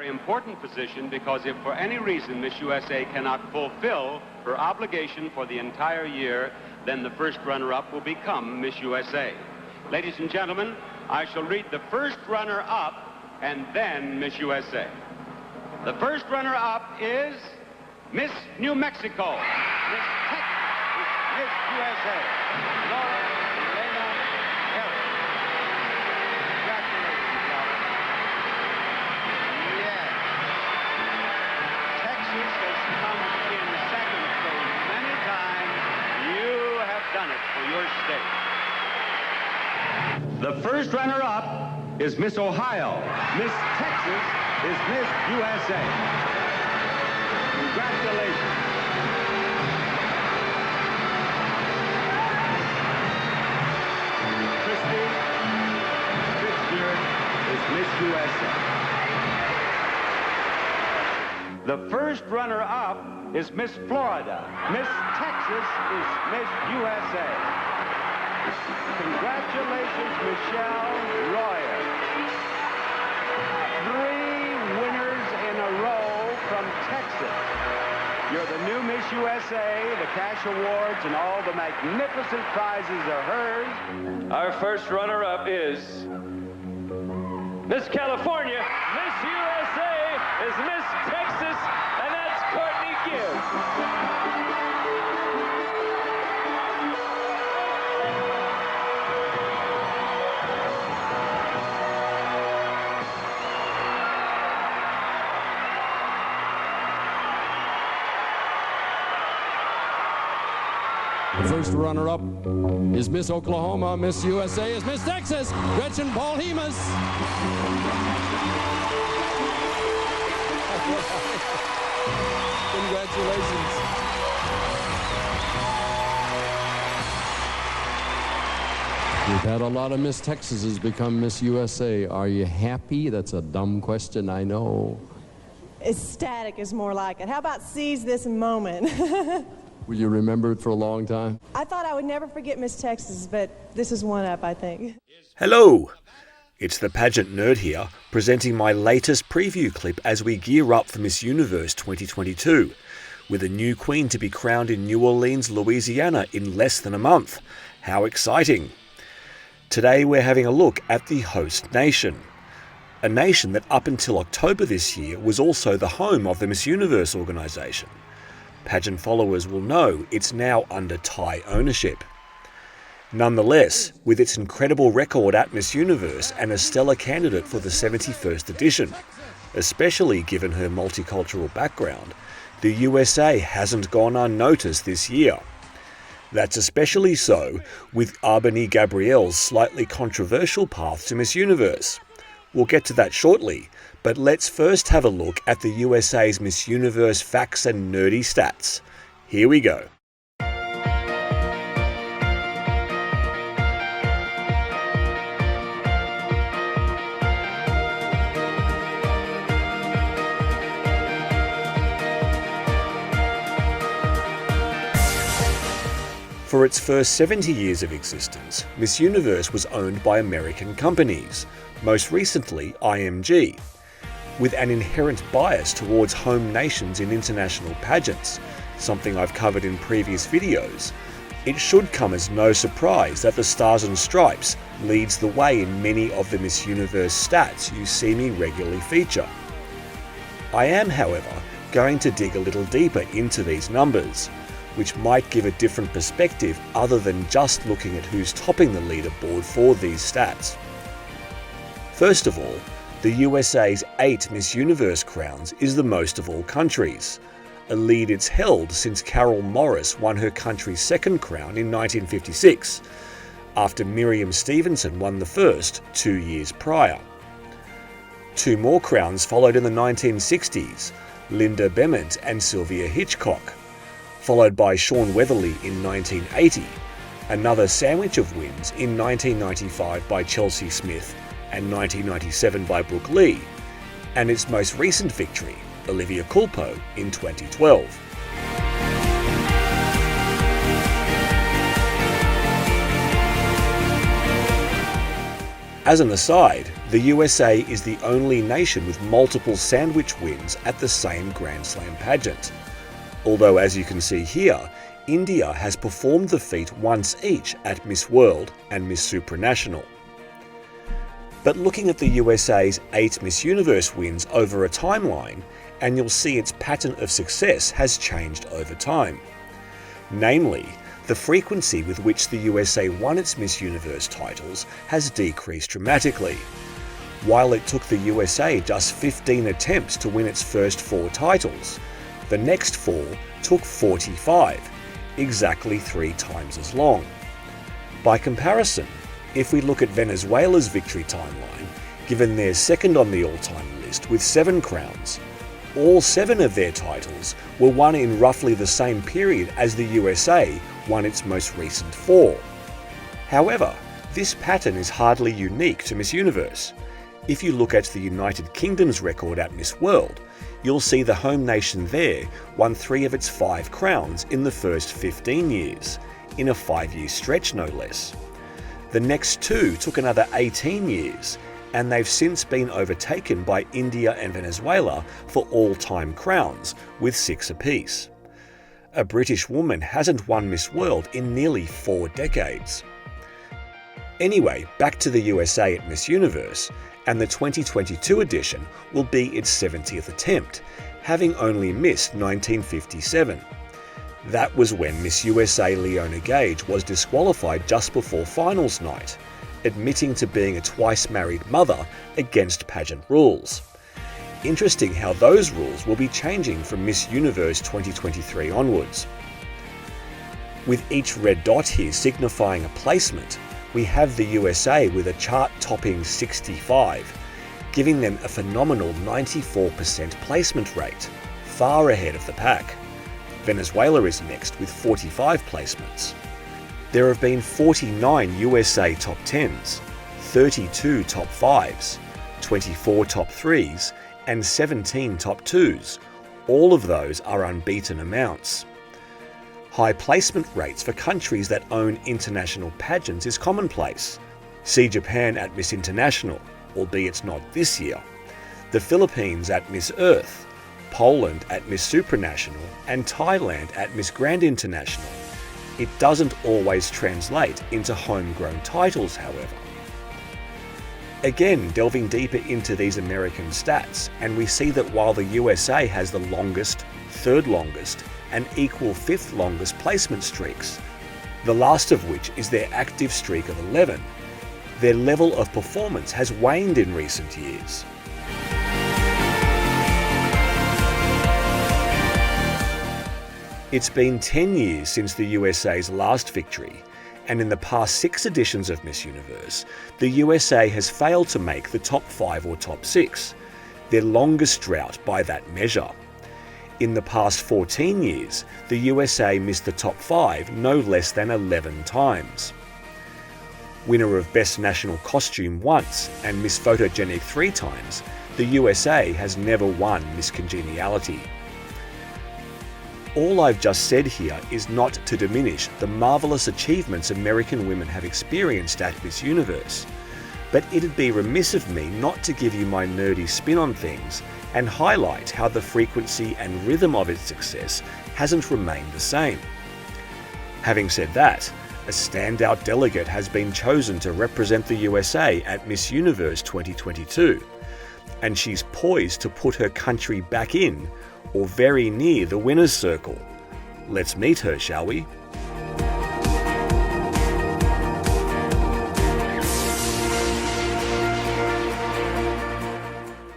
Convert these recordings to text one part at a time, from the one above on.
very important position because if for any reason Miss USA cannot fulfill her obligation for the entire year, then the first runner-up will become Miss USA. Ladies and gentlemen, I shall read the first runner-up and then Miss USA. The first runner-up is Miss New Mexico. Miss Texas, Miss USA. Laura Elena Harris. Congratulations, Laura. Yes. Texas has come in second so many times. You have done it for your state. The first runner-up is Miss Ohio. Miss Texas is Miss USA. Congratulations. Christy Fitzgerald is Miss USA. The first runner-up is Miss Florida. Miss Texas is Miss USA. Congratulations, Michelle Royer. 3 winners in a row from Texas. You're the new Miss USA. The cash awards and all the magnificent prizes are hers. Our first runner-up is Miss California. Miss USA is Miss Texas, and that's Courtney Gibbs. The first runner-up is Miss Oklahoma. Miss USA is Miss Texas, Gretchen Paul-Hemus. Congratulations. We've had a lot of Miss Texases become Miss USA. Are you happy? That's a dumb question, I know. Ecstatic is more like it. How about seize this moment? Will you remember it for a long time? I thought I would never forget Miss Texas, but this is one up, I think. Hello! It's the Pageant Nerd here, presenting my latest preview clip as we gear up for Miss Universe 2022, with a new queen to be crowned in New Orleans, Louisiana in less than a month. How exciting! Today we're having a look at the host nation. A nation that up until October this year was also the home of the Miss Universe organisation. Pageant followers will know it's now under Thai ownership. Nonetheless, with its incredible record at Miss Universe and a stellar candidate for the 71st edition, especially given her multicultural background, the USA hasn't gone unnoticed this year. That's especially so with R'Bonney Gabriel's slightly controversial path to Miss Universe. We'll get to that shortly, but let's first have a look at the USA's Miss Universe facts and nerdy stats. Here we go. For its first 70 years of existence, Miss Universe was owned by American companies, most recently IMG. With an inherent bias towards home nations in international pageants, something I've covered in previous videos, it should come as no surprise that the Stars and Stripes leads the way in many of the Miss Universe stats you see me regularly feature. I am, however, going to dig a little deeper into these numbers, which might give a different perspective other than just looking at who's topping the leaderboard for these stats. First of all, the USA's 8 Miss Universe crowns is the most of all countries, a lead it's held since Carol Morris won her country's second crown in 1956, after Miriam Stevenson won the first 2 years prior. 2 more crowns followed in the 1960s, Linda Bement and Sylvia Hitchcock, followed by Sean Weatherly in 1980, another sandwich of wins in 1995 by Chelsea Smith and 1997 by Brooke Lee, and its most recent victory, Olivia Culpo, in 2012. As an aside, The USA is the only nation with multiple sandwich wins at the same Grand Slam pageant. Although, as you can see here, India has performed the feat once each at Miss World and Miss Supranational. But looking at the USA's 8 Miss Universe wins over a timeline, and you'll see its pattern of success has changed over time. Namely, the frequency with which the USA won its Miss Universe titles has decreased dramatically. While it took the USA just 15 attempts to win its first 4 titles, the next 4 took 45, exactly 3 times as long. By comparison, if we look at Venezuela's victory timeline, given they're second on the all-time list with 7 crowns, all 7 of their titles were won in roughly the same period as the USA won its most recent 4. However, this pattern is hardly unique to Miss Universe. If you look at the United Kingdom's record at Miss World, you'll see the home nation there won 3 of its 5 crowns in the first 15 years, in a 5-year stretch no less. The next 2 took another 18 years, and they've since been overtaken by India and Venezuela for all-time crowns, with 6 apiece. A British woman hasn't won Miss World in nearly 4 decades. Anyway, back to the USA at Miss Universe, and the 2022 edition will be its 70th attempt, having only missed 1957. That was when Miss USA Leona Gage was disqualified just before finals night, admitting to being a twice-married mother against pageant rules. Interesting how those rules will be changing from Miss Universe 2023 onwards. With each red dot here signifying a placement, we have the USA with a chart-topping 65, giving them a phenomenal 94% placement rate, far ahead of the pack. Venezuela is next with 45 placements. There have been 49 USA top 10s, 32 top 5s, 24 top 3s, and 17 top 2s. All of those are unbeaten amounts. High placement rates for countries that own international pageants is commonplace. See Japan at Miss International, albeit not this year, the Philippines at Miss Earth, Poland at Miss Supranational, and Thailand at Miss Grand International. It doesn't always translate into homegrown titles, however. Again, delving deeper into these American stats, and we see that while the USA has the longest, third longest, and equal 5th longest placement streaks, the last of which is their active streak of 11, their level of performance has waned in recent years. It's been 10 years since the USA's last victory, and in the past 6 editions of Miss Universe, the USA has failed to make the top 5 or top 6, their longest drought by that measure. In the past 14 years, the USA missed the top 5 no less than 11 times. Winner of Best National Costume once and Miss Photogenic 3 times, the USA has never won Miss Congeniality. All I've just said here is not to diminish the marvellous achievements American women have experienced at Miss Universe, but it'd be remiss of me not to give you my nerdy spin on things and highlight how the frequency and rhythm of its success hasn't remained the same. Having said that, a standout delegate has been chosen to represent the USA at Miss Universe 2022, and she's poised to put her country back in, or very near, the winner's circle. Let's meet her, shall we?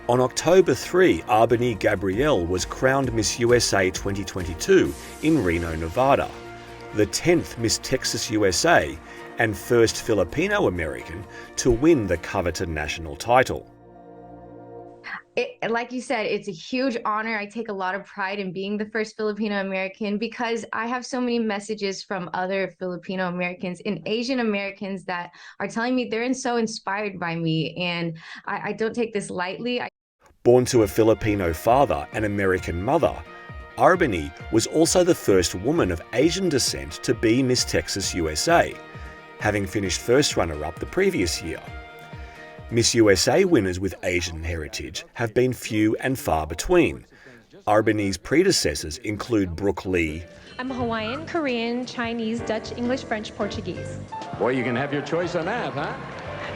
On October 3, R'Bonney Gabriel was crowned Miss USA 2022 in Reno, Nevada, the 10th Miss Texas USA and first Filipino-American to win the coveted national title. Like you said, it's a huge honor. I take a lot of pride in being the first Filipino-American because I have so many messages from other Filipino-Americans and Asian Americans that are telling me they're so inspired by me, and I don't take this lightly. Born to a Filipino father and American mother, R'Bonney was also the first woman of Asian descent to be Miss Texas USA, having finished first runner-up the previous year. Miss USA winners with Asian heritage have been few and far between. R'Bonney's predecessors include Brooke Lee. I'm Hawaiian, Korean, Chinese, Dutch, English, French, Portuguese. Boy, you can have your choice on that, huh?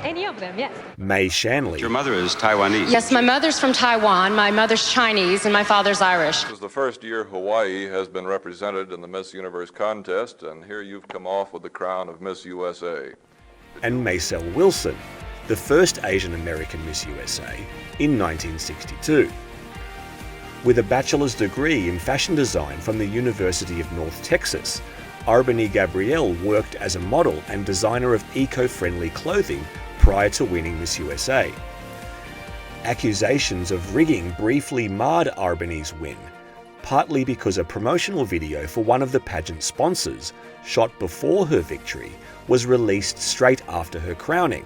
Any of them, yes. May Shanley. Your mother is Taiwanese. Yes, my mother's from Taiwan, my mother's Chinese, and my father's Irish. This is the first year Hawaii has been represented in the Miss Universe contest, and here you've come off with the crown of Miss USA. And Maisel Wilson, the first Asian American Miss USA in 1962. With a bachelor's degree in fashion design from the University of North Texas, R'Bonney Gabriel worked as a model and designer of eco-friendly clothing prior to winning Miss USA. Accusations of rigging briefly marred R'Bonney's win, partly because a promotional video for one of the pageant sponsors, shot before her victory, was released straight after her crowning.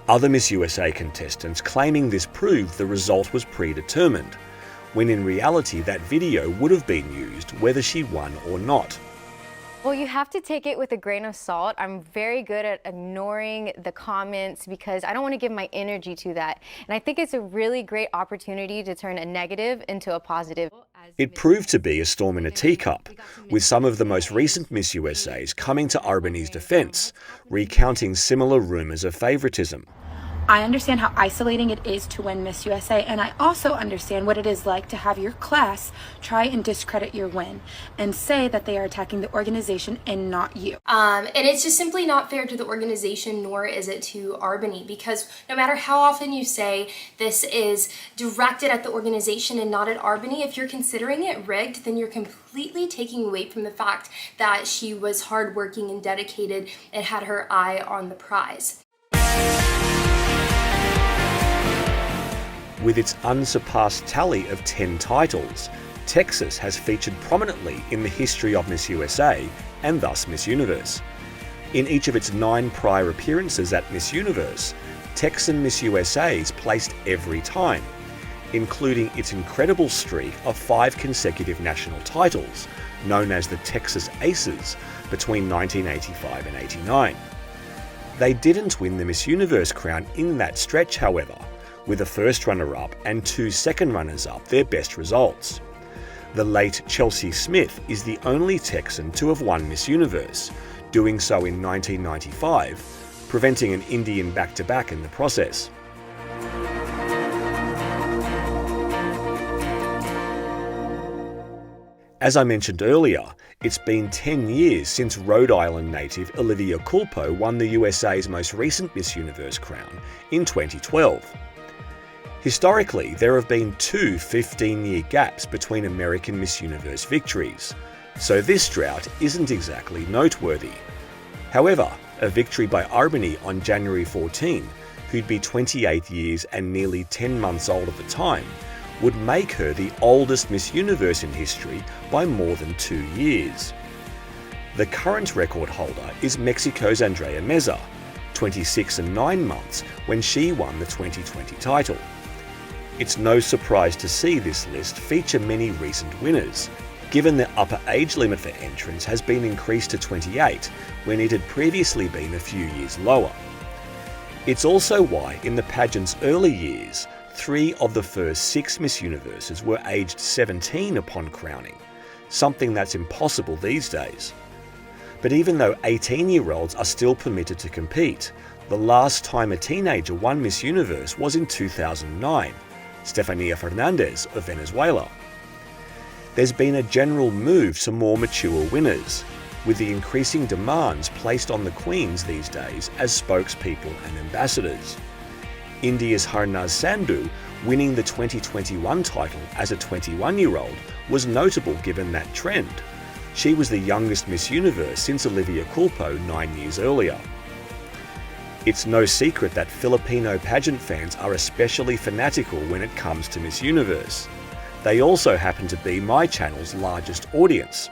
Other Miss USA contestants claiming this proved the result was predetermined, when in reality that video would have been used whether she won or not. Well, you have to take it with a grain of salt. I'm very good at ignoring the comments because I don't want to give my energy to that. And I think it's a really great opportunity to turn a negative into a positive. It proved to be a storm in a teacup, with some of the most recent Miss USAs coming to R'Bonney's defense, recounting similar rumors of favoritism. I understand how isolating it is to win Miss USA, and I also understand what it is like to have your class try and discredit your win and say that they are attacking the organization and not you. And it's just simply not fair to the organization, nor is it to R'Bonney, because no matter how often you say this is directed at the organization and not at R'Bonney, if you're considering it rigged, then you're completely taking away from the fact that she was hardworking and dedicated and had her eye on the prize. With its unsurpassed tally of 10 titles, Texas has featured prominently in the history of Miss USA and thus Miss Universe. In each of its 9 prior appearances at Miss Universe, Texan Miss USAs placed every time, including its incredible streak of 5 consecutive national titles, known as the Texas Aces, between 1985 and 89. They didn't win the Miss Universe crown in that stretch, however, with a first runner-up and 2 second runners-up their best results. The late Chelsea Smith is the only Texan to have won Miss Universe, doing so in 1995, preventing an Indian back-to-back in the process. As I mentioned earlier, it's been 10 years since Rhode Island native Olivia Culpo won the USA's most recent Miss Universe crown in 2012. Historically, there have been 2 15-year gaps between American Miss Universe victories, so this drought isn't exactly noteworthy. However, a victory by R'Bonney on January 14, who'd be 28 years and nearly 10 months old at the time, would make her the oldest Miss Universe in history by more than 2 years. The current record holder is Mexico's Andrea Meza, 26 and 9 months when she won the 2020 title. It's no surprise to see this list feature many recent winners, given the upper age limit for entrants has been increased to 28 when it had previously been a few years lower. It's also why in the pageant's early years, 3 of the first 6 Miss Universes were aged 17 upon crowning, something that's impossible these days. But even though 18-year-olds are still permitted to compete, the last time a teenager won Miss Universe was in 2009, Stefania Fernandez of Venezuela. There's been a general move to more mature winners, with the increasing demands placed on the queens these days as spokespeople and ambassadors. India's Harnaz Sandhu winning the 2021 title as a 21-year-old was notable given that trend. She was the youngest Miss Universe since Olivia Culpo 9 years earlier. It's no secret that Filipino pageant fans are especially fanatical when it comes to Miss Universe. They also happen to be my channel's largest audience.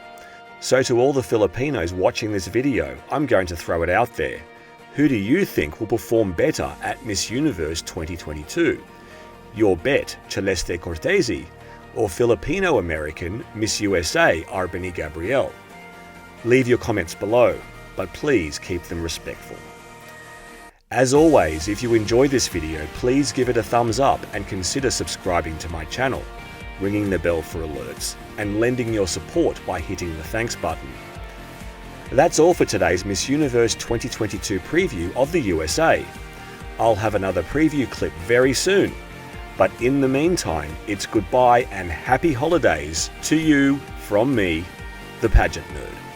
So to all the Filipinos watching this video, I'm going to throw it out there. Who do you think will perform better at Miss Universe 2022? Your bet, Celeste Cortese, or Filipino-American Miss USA R'Bonney Gabriel? Leave your comments below, but please keep them respectful. As always, if you enjoyed this video, please give it a thumbs up and consider subscribing to my channel, ringing the bell for alerts, and lending your support by hitting the thanks button. That's all for today's Miss Universe 2022 preview of the USA. I'll have another preview clip very soon, but in the meantime, it's goodbye and happy holidays to you from me, the Pageant Nerd.